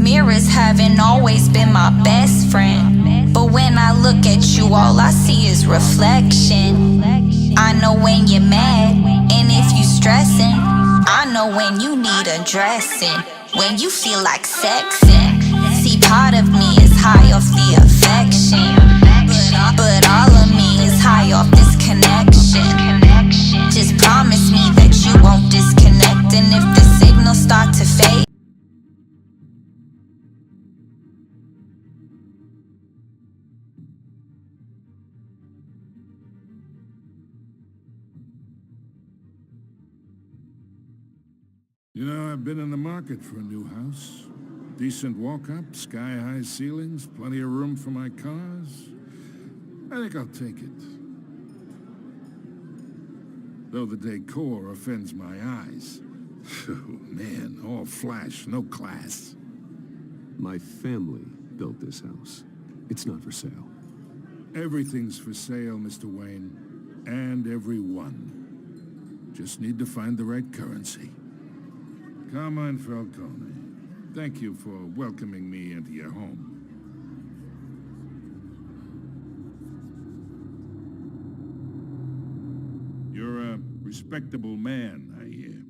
Mirrors haven't always been my best friend, but when I look at you, all I see is reflection. I know when you're mad, and if you stressing, I know when you need a dressing, when you feel like sexing. See, part of me is high off the affection, but all of me is high off this connection. Just promise me that you won't disconnect, and if the signals start to fade, You know, I've been in the market for a new house. Decent walk-up, sky-high ceilings, plenty of room for my cars. I think I'll take it. Though the decor offends my eyes. Oh, man, all flash, no class. My family built this house. It's not for sale. Everything's for sale, Mr. Wayne. And everyone. Just need to find the right currency. Carmine Falcone, thank you for welcoming me into your home. You're a respectable man, I hear.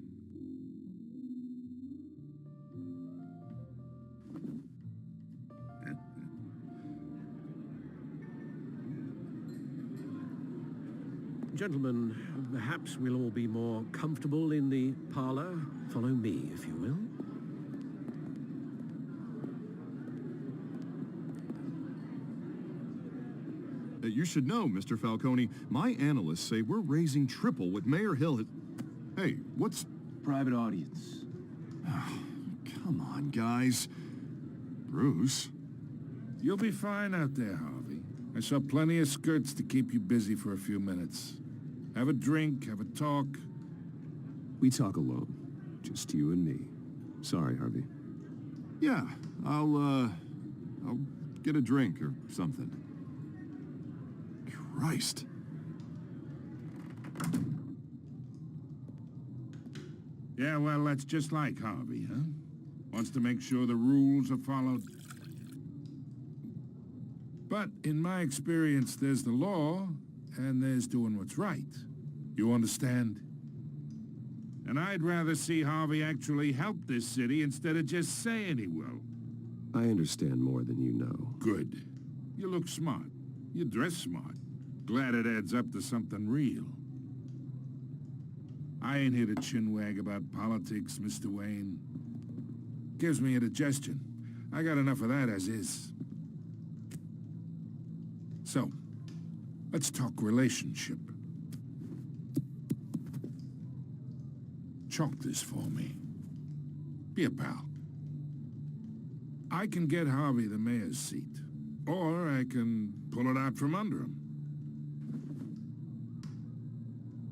Gentlemen, perhaps we'll all be more comfortable in the parlor. Follow me, if you will. You should know, Mr. Falcone, my analysts say we're raising triple what Mayor Hill had... Hey, what's... Private audience. Oh, come on, guys. Bruce? You'll be fine out there, Harvey. I saw plenty of skirts to keep you busy for a few minutes. Have a drink, have a talk. We talk alone. Just you and me. Sorry, Harvey. Yeah, I'll get a drink or something. Christ. Yeah, well, that's just like Harvey, huh? Wants to make sure the rules are followed. But in my experience, there's the law, and there's doing what's right. You understand? And I'd rather see Harvey actually help this city instead of just saying he will. I understand more than you know. Good. You look smart. You dress smart. Glad it adds up to something real. I ain't here to chinwag about politics, Mr. Wayne. Gives me indigestion. I got enough of that as is. So, let's talk relationship. Chalk this for me. Be a pal. I can get Harvey the mayor's seat, or I can pull it out from under him.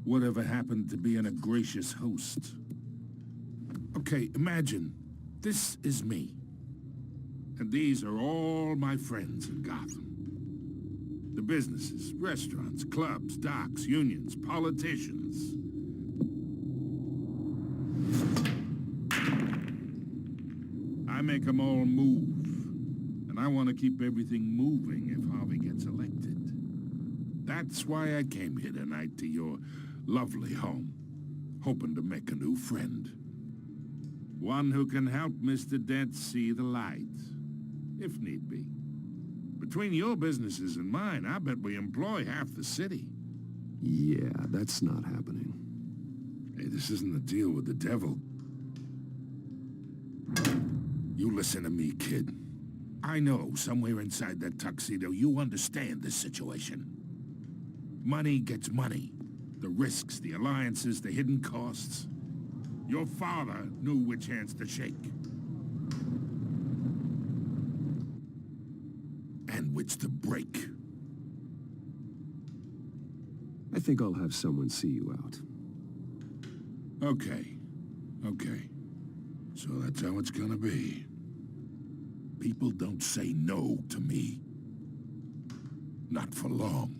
Whatever happened to being a gracious host? Okay, imagine, this is me. And these are all my friends in Gotham. The businesses, restaurants, clubs, docks, unions, politicians. I make them all move. And I want to keep everything moving if Harvey gets elected. That's why I came here tonight to your lovely home, hoping to make a new friend. One who can help Mr. Dent see the light, if need be. Between your businesses and mine, I bet we employ half the city. Yeah, that's not happening. Hey, this isn't a deal with the devil. You listen to me, kid. I know somewhere inside that tuxedo you understand this situation. Money gets money. The risks, the alliances, the hidden costs. Your father knew which hands to shake. And which to break. I think I'll have someone see you out. Okay. So that's how it's gonna be. People don't say no to me. Not for long.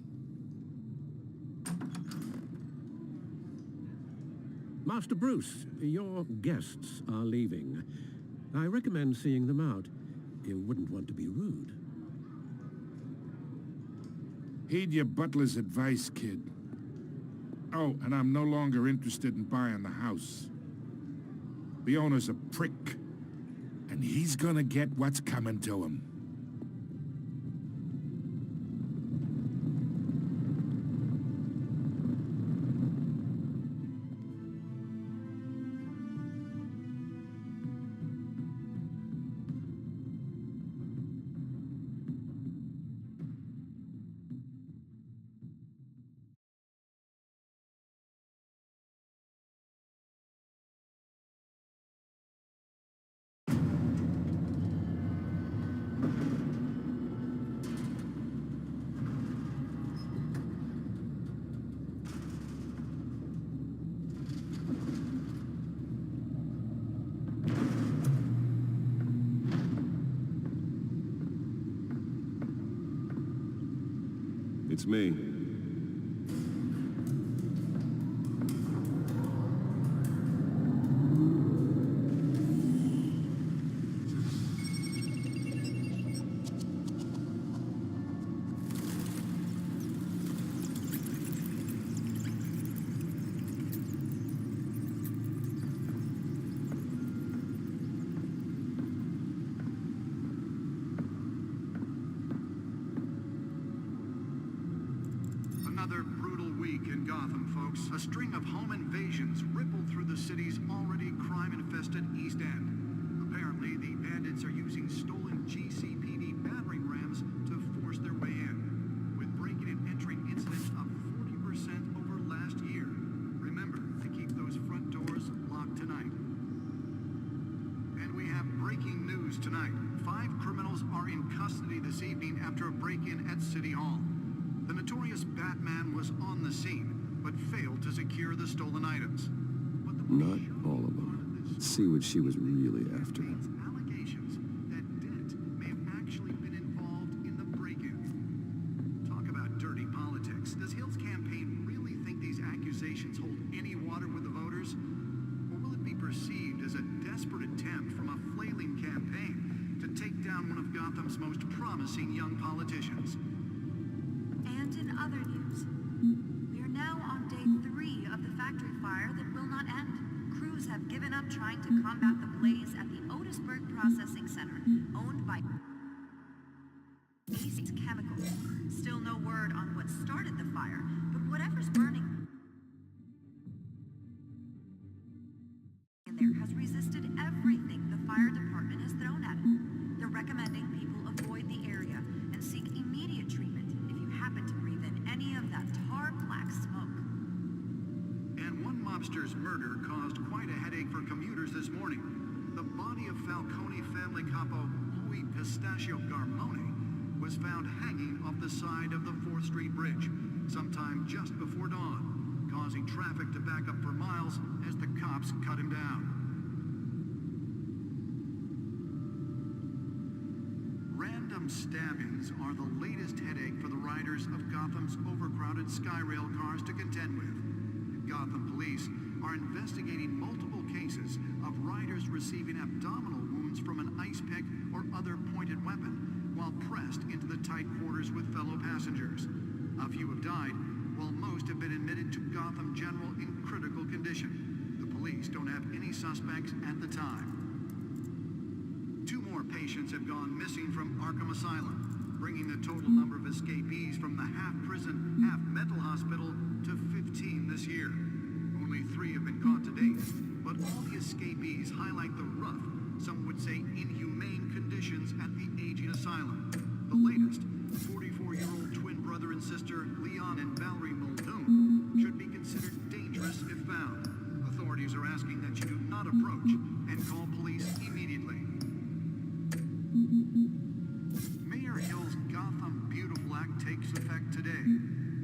Master Bruce, your guests are leaving. I recommend seeing them out. You wouldn't want to be rude. Heed your butler's advice, kid. Oh, and I'm no longer interested in buying the house. The owner's a prick, and he's gonna get what's coming to him. It's me. Another brutal week in Gotham, folks. A string of home invasions rippled through the city's already crime-infested East End. Apparently, the bandits are using stolen GCPD battering rams to force their way in, with breaking and entering incidents up 40% over last year. Remember to keep those front doors locked tonight. And we have breaking news tonight. 5 criminals are in custody this evening after a break-in at City Hall. The notorious Batman was on the scene, but failed to secure the stolen items. But the Not all of them. Let's see what she was really after. Allegations that Dent may have actually been involved in the break-in. Talk about dirty politics. Does Hill's campaign really think these accusations hold any water with the voters? Or will it be perceived as a desperate attempt from a flailing campaign to take down one of Gotham's most promising young politicians? And in other news, we are now on day 3 of the factory fire that will not end. Crews have given up trying to combat the blaze at the Otisburg Processing Center, owned by East Chemicals. Still no word on what started the fire, but whatever's burning in there has resisted everything the fire department has thrown at it. They're recommending people avoid the area and seek immediate treatment if you happen to breathe in any of that tar black smoke. And one mobster's murder caused quite a headache for commuters this morning. The body of Falcone family capo Louis Pistachio Garmone was found hanging off the side of the 4th Street Bridge sometime just before dawn, causing traffic to back up for miles as the cops cut him down. Random stabbings are the latest headache for the riders of Gotham's overcrowded Skyrail cars to contend with. Gotham police are investigating multiple cases of riders receiving abdominal wounds from an ice pick or other pointed weapon while pressed into the tight quarters with fellow passengers. A few have died, while most have been admitted to Gotham General in critical condition. The police don't have any suspects at the time. 2 more patients have gone missing from Arkham Asylum, bringing the total number of escapees from the half-prison, half-mental hospital to 15 this year. Only 3 have been caught to date, but all the escapees highlight the rough, some would say inhumane conditions at the aging asylum. The latest, 44-year-old twin brother and sister Leon and Valerie Muldoon, should be considered dangerous if found. Authorities are asking that you do not approach and call police immediately. Mayor Hill's Gotham Beautiful Act takes effect today,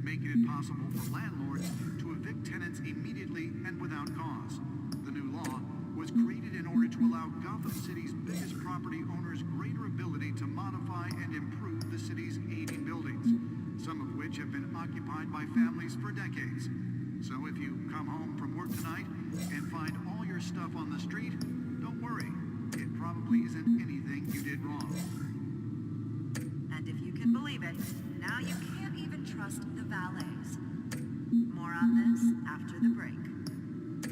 making it possible for landlords to evict tenants immediately and without cause. The new law was created in order to allow Gotham City's biggest property owners greater ability to modify and improve the city's aging buildings, some of which have been occupied by families for decades. So if you come home from work tonight and find all your stuff on the street, don't worry. it probably isn't anything you did wrong. And if you can believe it, now you can't even trust the valets. More on this after the break.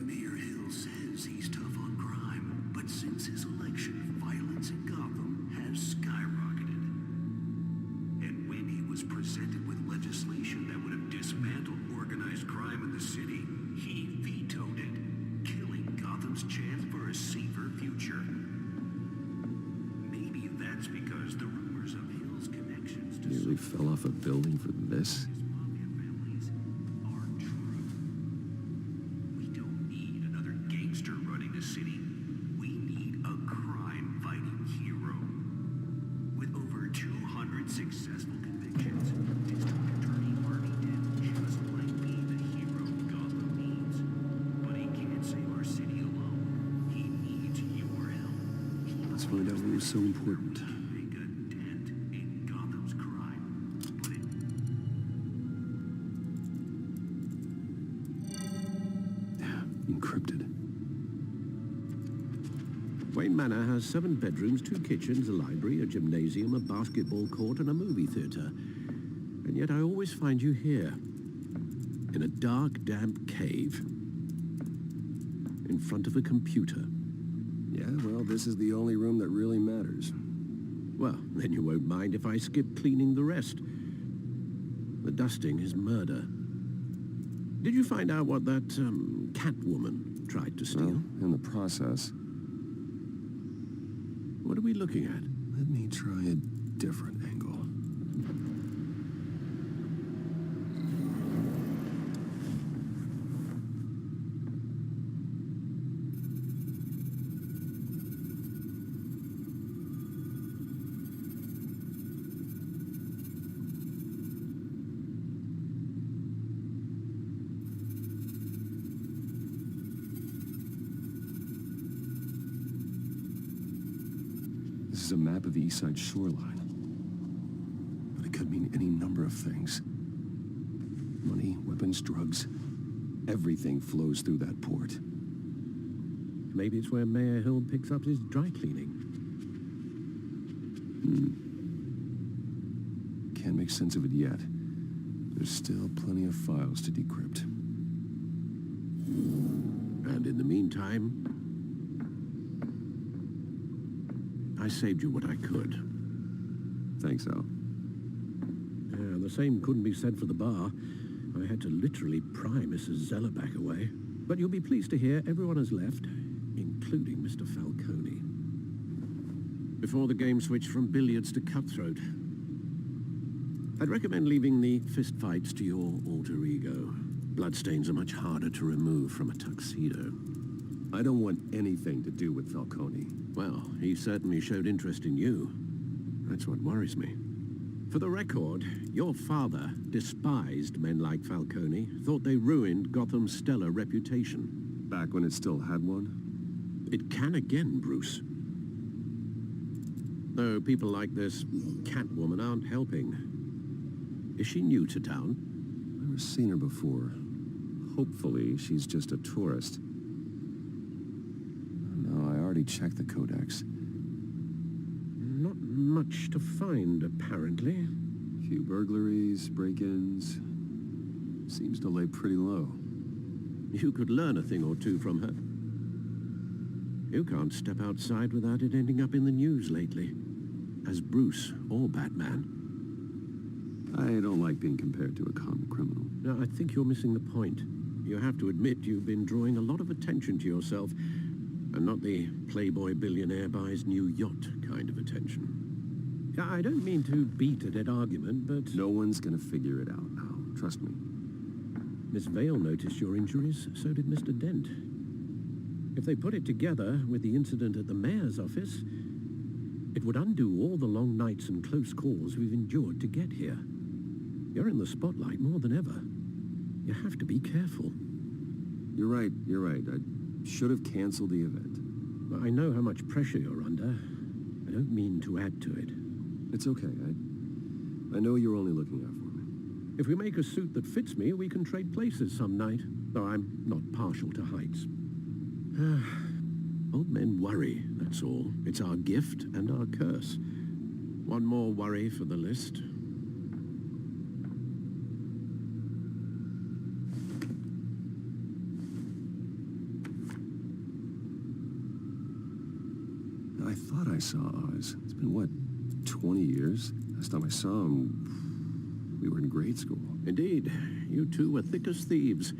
Mayor Hill says he's tough on crime, but since his election, violence in Gotham has skyrocketed. And when he was presented with legislation that would have dismantled organized crime in the city, he vetoed it, killing Gotham's chance for a safer future. Maybe that's because the rumors of Hill's connections to Nearly fell off a building for this? his mafia families are true. We don't need another gangster running the city. We need a crime-fighting hero. With over 200 successful convictions, District Attorney Harvey Dent just might be the hero Gotham needs. But he can't save our city alone. He needs your help. Let's find out what was so important. Make a dent in Gotham's crime. But it Encrypted. Wayne Manor has 7 bedrooms, 2 kitchens, a library, a gymnasium, a basketball court, and a movie theater. And yet I always find you here, in a dark, damp cave, in front of a computer. Yeah, well, this is the only room that really matters. Well, then you won't mind if I skip cleaning the rest. The dusting is murder. Did you find out what that, Catwoman tried to steal? Well, in the process, What are we looking at? let me try a different angle. This is a map of the East Side shoreline. But it could mean any number of things. Money, weapons, drugs. Everything flows through that port. Maybe it's where Mayor Hill picks up his dry cleaning. Can't make sense of it yet. There's still plenty of files to decrypt. And in the meantime, I saved you what I could. Thanks, Al. Yeah, the same couldn't be said for the bar. I had to literally pry Mrs. Zeller back away. But you'll be pleased to hear everyone has left, including Mr. Falcone. Before the game switched from billiards to cutthroat. I'd recommend leaving the fistfights to your alter ego. Bloodstains are much harder to remove from a tuxedo. I don't want anything to do with Falcone. Well, he certainly showed interest in you. That's what worries me. For the record, your father despised men like Falcone, thought they ruined Gotham's stellar reputation. Back when it still had one? It can again, Bruce. Though people like this Catwoman aren't helping. Is she new to town? Never seen her before. Hopefully, she's just a tourist. No, I already checked the codex. Not much to find, apparently. Few burglaries, break-ins. Seems to lay pretty low. You could learn a thing or two from her. You can't step outside without it ending up in the news lately. As Bruce or Batman. I don't like being compared to a common criminal. Now, I think you're missing the point. You have to admit you've been drawing a lot of attention to yourself, and not the playboy billionaire buys new yacht kind of attention. I don't mean to beat a dead argument, but... No one's gonna figure it out now. Trust me. Miss Vale noticed your injuries, so did Mr. Dent. If they put it together with the incident at the mayor's office, it would undo all the long nights and close calls we've endured to get here. You're in the spotlight more than ever. You have to be careful. You're right. I should have canceled the event. I know how much pressure you're under. I don't mean to add to it. It's okay. I know you're only looking out for me. If we make a suit that fits me, we can trade places some night. Though I'm not partial to heights. Old men worry, that's all. It's our gift and our curse. One more worry for the list. I thought I saw Oz. It's been, what, 20 years? Last time I saw him, we were in grade school. Indeed, you two were thick as thieves.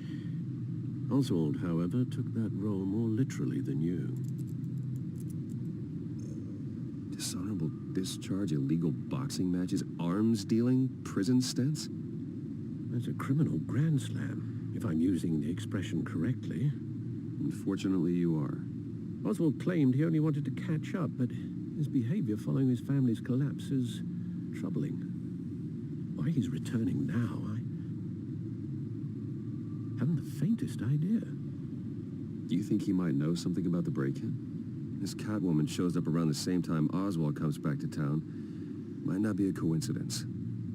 Oswald, however, took that role more literally than you. Dishonorable discharge, illegal boxing matches, arms dealing, prison stints? That's a criminal grand slam, if I'm using the expression correctly. Unfortunately, you are. Oswald claimed he only wanted to catch up, but his behavior following his family's collapse is troubling. Why he's returning now, I haven't the faintest idea. Do you think he might know something about the break-in? This Catwoman shows up around the same time Oswald comes back to town. Might not be a coincidence.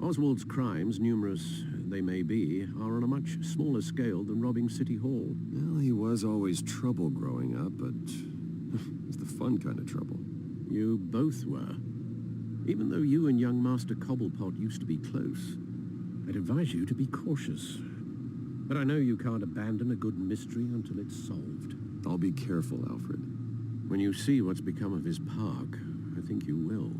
Oswald's crimes, numerous they may be, are on a much smaller scale than robbing City Hall. Well, he was always trouble growing up, but it's the fun kind of trouble. You both were. Even though you and young Master Cobblepot used to be close, I'd advise you to be cautious. But I know you can't abandon a good mystery until it's solved. I'll be careful, Alfred. When you see what's become of his park, I think you will.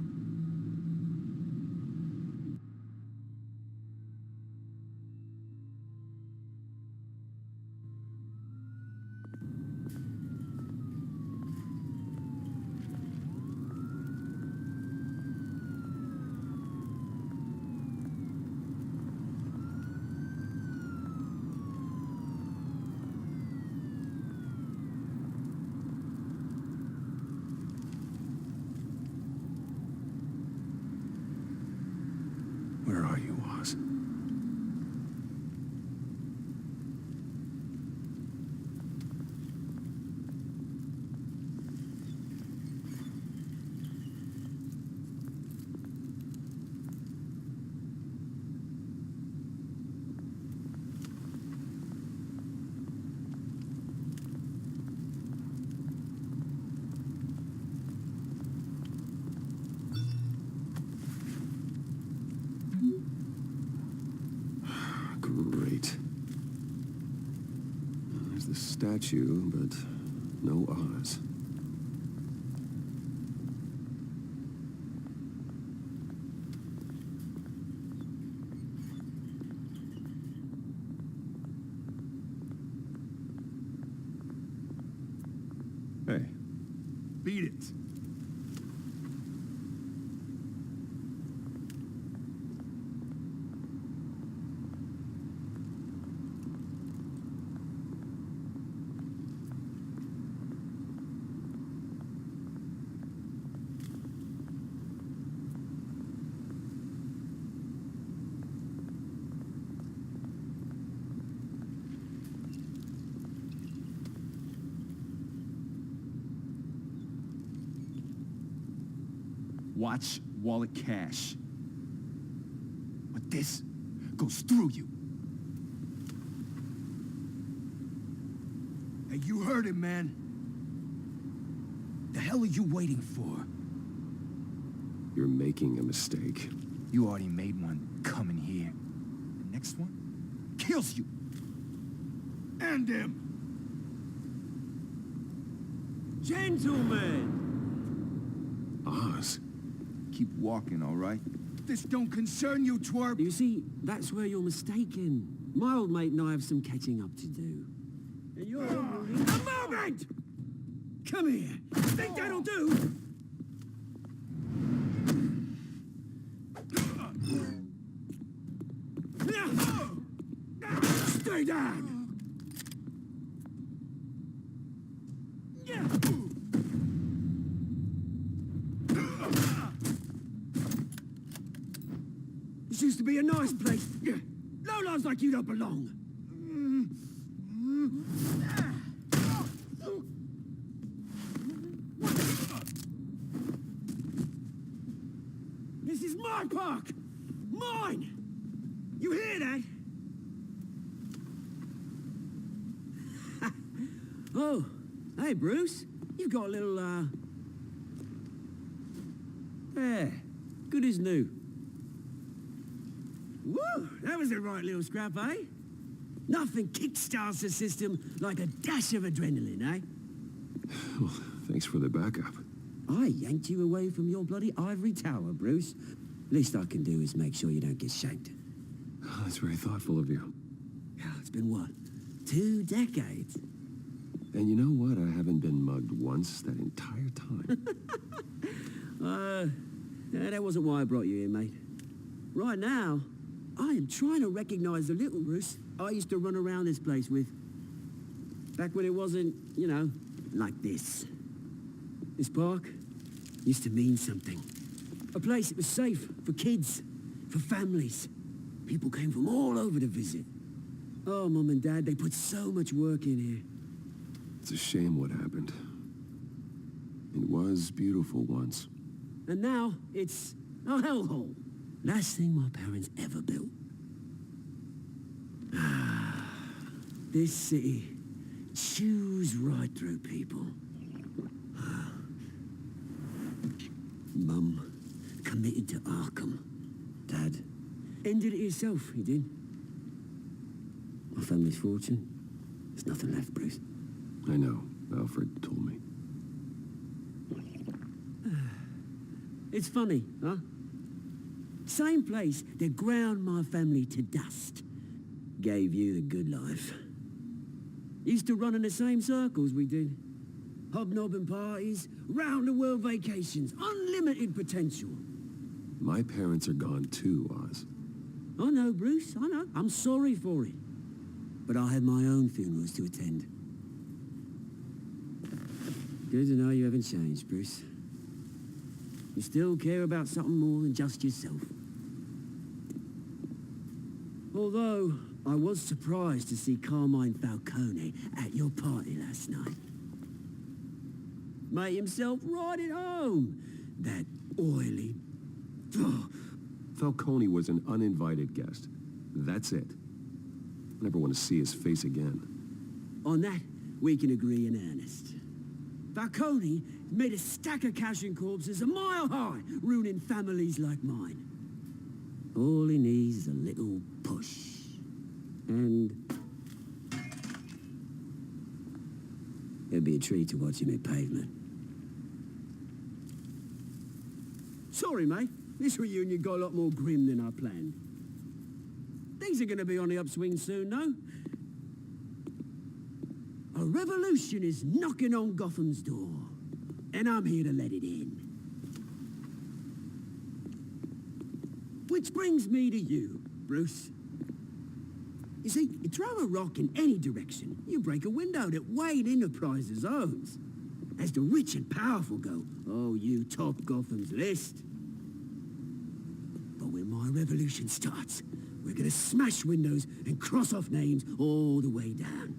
Where are you, Oz? Great. There's the statue, but no Oz. Hey. Beat it. Watch wallet cash. But this goes through you. Hey, you heard it, man. The hell are you waiting for? You're making a mistake. You already made one coming here. The next one kills you. And him. Gentlemen! Oz? Keep walking, all right? This don't concern you, twerp. You see, that's where you're mistaken. My old mate and I have some catching up to do. And you're... A moment! Come here. Think that'll do? Stay down! This used to be a nice place. Lowlifes like you don't belong. This is my park! Mine! You hear that? Oh, hey, Bruce. You've got a little, there. Good as new. Woo! That was a right little scrap, eh? Nothing kickstarts the system like a dash of adrenaline, eh? Well, thanks for the backup. I yanked you away from your bloody ivory tower, Bruce. Least I can do is make sure you don't get shanked. Oh, that's very thoughtful of you. Yeah, it's been what? 2 decades? And you know what? I haven't been mugged once that entire time. Yeah, that wasn't why I brought you here, mate. Right now, I am trying to recognize the little Bruce I used to run around this place with. Back when it wasn't, you know, like this. This park used to mean something. A place that was safe for kids, for families. People came from all over to visit. Oh, Mum and Dad, they put so much work in here. It's a shame what happened. It was beautiful once. And now, it's a hellhole. Last thing my parents ever built. This city chews right through people. Mum committed to Arkham. Dad ended it himself, he did. My family's fortune, there's nothing left, Bruce. I know. Alfred told me. It's funny, huh? Same place that ground my family to dust. Gave you the good life. Used to run in the same circles we did. Hobnobbing parties, round-the-world vacations, unlimited potential. My parents are gone too, Oz. I know, Bruce, I know. I'm sorry for it. But I had my own funerals to attend. Good to know you haven't changed, Bruce. You still care about something more than just yourself. Although, I was surprised to see Carmine Falcone at your party last night. Made himself right at home. That oily... Falcone was an uninvited guest. That's it. I never want to see his face again. On that, we can agree in earnest. Falcone made a stack of cash and corpses a mile high, ruining families like mine. All he needs is a little push. And... it'd be a treat to watch him hit pavement. Sorry, mate. This reunion got a lot more grim than I planned. Things are gonna be on the upswing soon, no? A revolution is knocking on Gotham's door, and I'm here to let it in. Which brings me to you, Bruce. You see, you throw a rock in any direction, you break a window that Wayne Enterprises owns. As the rich and powerful go, oh, you top Gotham's list. But when my revolution starts, we're gonna smash windows and cross off names all the way down.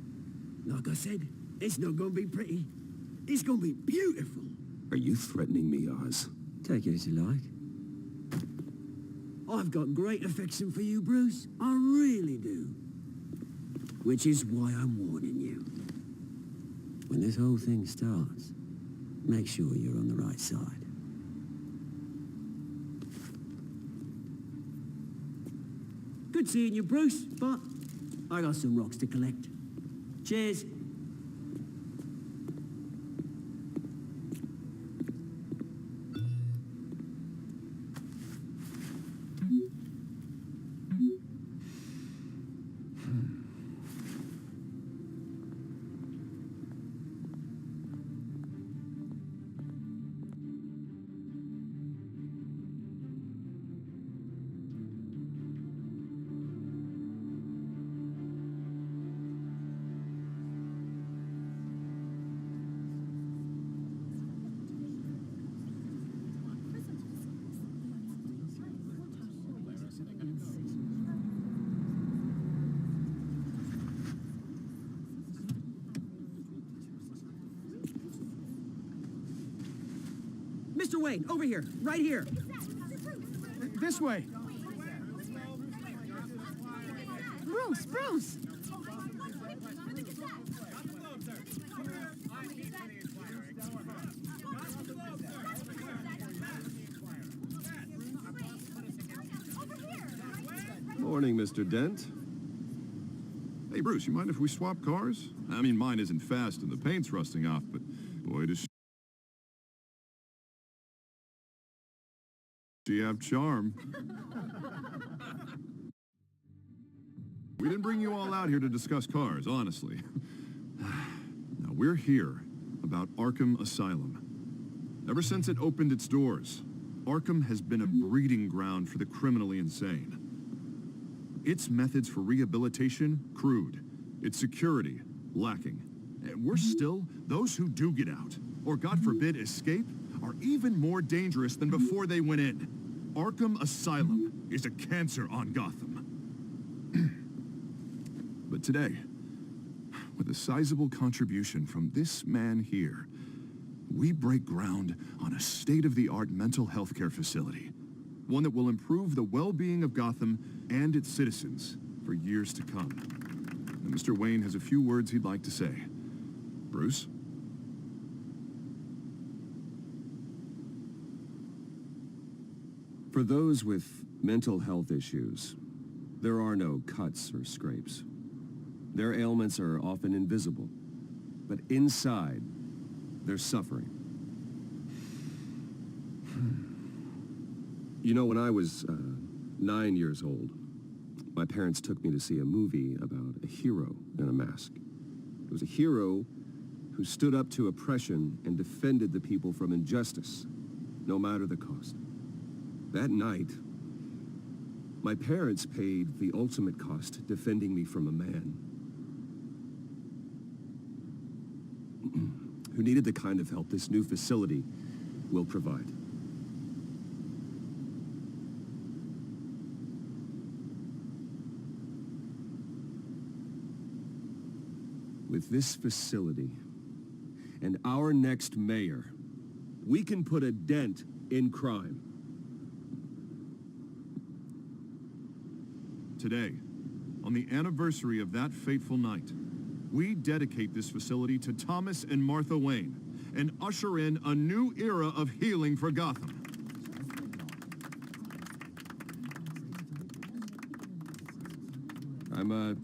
Like I said, it's not gonna be pretty. It's gonna be beautiful. Are you threatening me, Oz? Take it as you like. I've got great affection for you, Bruce. I really do. Which is why I'm warning you. When this whole thing starts, make sure you're on the right side. Good seeing you, Bruce, but I got some rocks to collect. Cheers. Mr. Wayne, over here, right here. This way. Bruce, Bruce! Morning, Mr. Dent. Hey, Bruce, you mind if we swap cars? I mean, mine isn't fast and the paint's rusting off, but boy, does she have charm. We didn't bring you all out here to discuss cars, honestly. Now, we're here about Arkham Asylum. Ever since it opened its doors, Arkham has been a breeding ground for the criminally insane. Its methods for rehabilitation, crude. Its security, lacking. And worse still, those who do get out, or God forbid escape, are even more dangerous than before they went in. Arkham Asylum is a cancer on Gotham. But today, with a sizable contribution from this man here, we break ground on a state-of-the-art mental health care facility. One that will improve the well-being of Gotham and its citizens for years to come. And Mr. Wayne has a few words he'd like to say. Bruce? For those with mental health issues, there are no cuts or scrapes. Their ailments are often invisible, but inside, they're suffering. You know, when I was 9 years old, my parents took me to see a movie about a hero in a mask. It was a hero who stood up to oppression and defended the people from injustice, no matter the cost. That night, my parents paid the ultimate cost defending me from a man who needed the kind of help this new facility will provide. With this facility and our next mayor, we can put a dent in crime. Today, on the anniversary of that fateful night, we dedicate this facility to Thomas and Martha Wayne and usher in a new era of healing for Gotham. I'm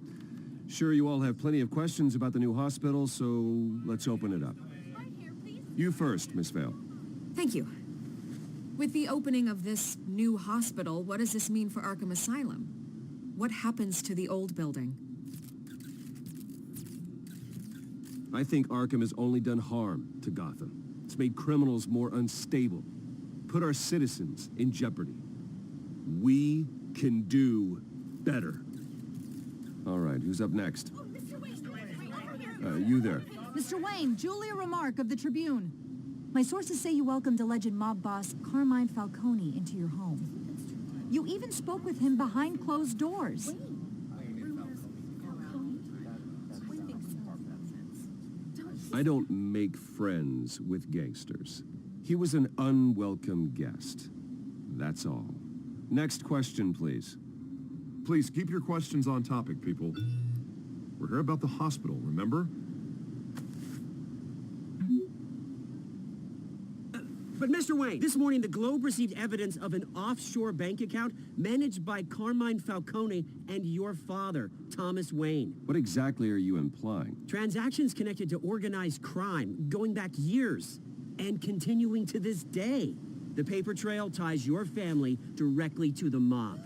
sure you all have plenty of questions about the new hospital, so let's open it up. You first, Miss Vale. Thank you. With the opening of this new hospital, what does this mean for Arkham Asylum? What happens to the old building? I think Arkham has only done harm to Gotham. It's made criminals more unstable, put our citizens in jeopardy. We can do better. All right, who's up next? You there. Mr. Wayne, Julia Remark of the Tribune. My sources say you welcomed alleged mob boss Carmine Falcone into your home. You even spoke with him behind closed doors. I don't make friends with gangsters. He was an unwelcome guest. That's all. Next question, please. Please keep your questions on topic, people. We're here about the hospital, remember? But Mr. Wayne, this morning the Globe received evidence of an offshore bank account managed by Carmine Falcone and your father, Thomas Wayne. What exactly are you implying? Transactions connected to organized crime going back years and continuing to this day. The paper trail ties your family directly to the mob.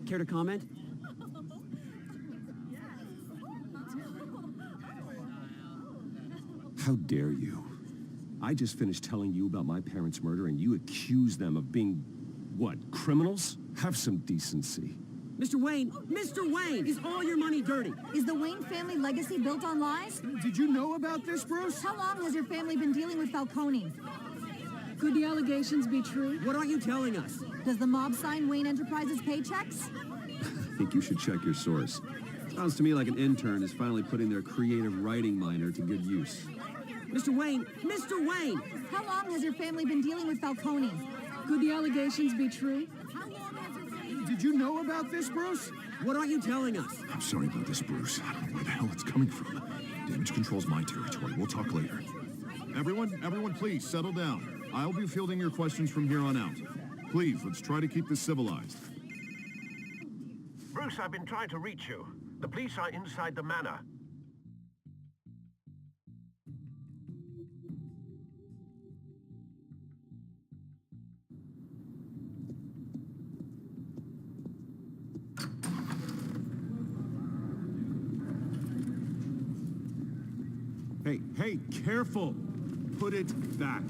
Care to comment? How dare you? I just finished telling you about my parents' murder and you accuse them of being, what, criminals? Have some decency. Mr. Wayne, is all your money dirty? Is the Wayne family legacy built on lies? Did you know about this, Bruce? How long has your family been dealing with Falcone? Could the allegations be true? What aren't you telling us? Does the mob sign Wayne Enterprises paychecks? I think you should check your source. Sounds to me like an intern is finally putting their creative writing minor to good use. Mr. Wayne! How long has your family been dealing with Falcone? Could the allegations be true? Did you know about this, Bruce? What aren't you telling us? I'm sorry about this, Bruce. I don't know where the hell it's coming from. Damage control's my territory. We'll talk later. Everyone, please, settle down. I'll be fielding your questions from here on out. Please, let's try to keep this civilized. Bruce, I've been trying to reach you. The police are inside the manor. Hey, careful! Put it back.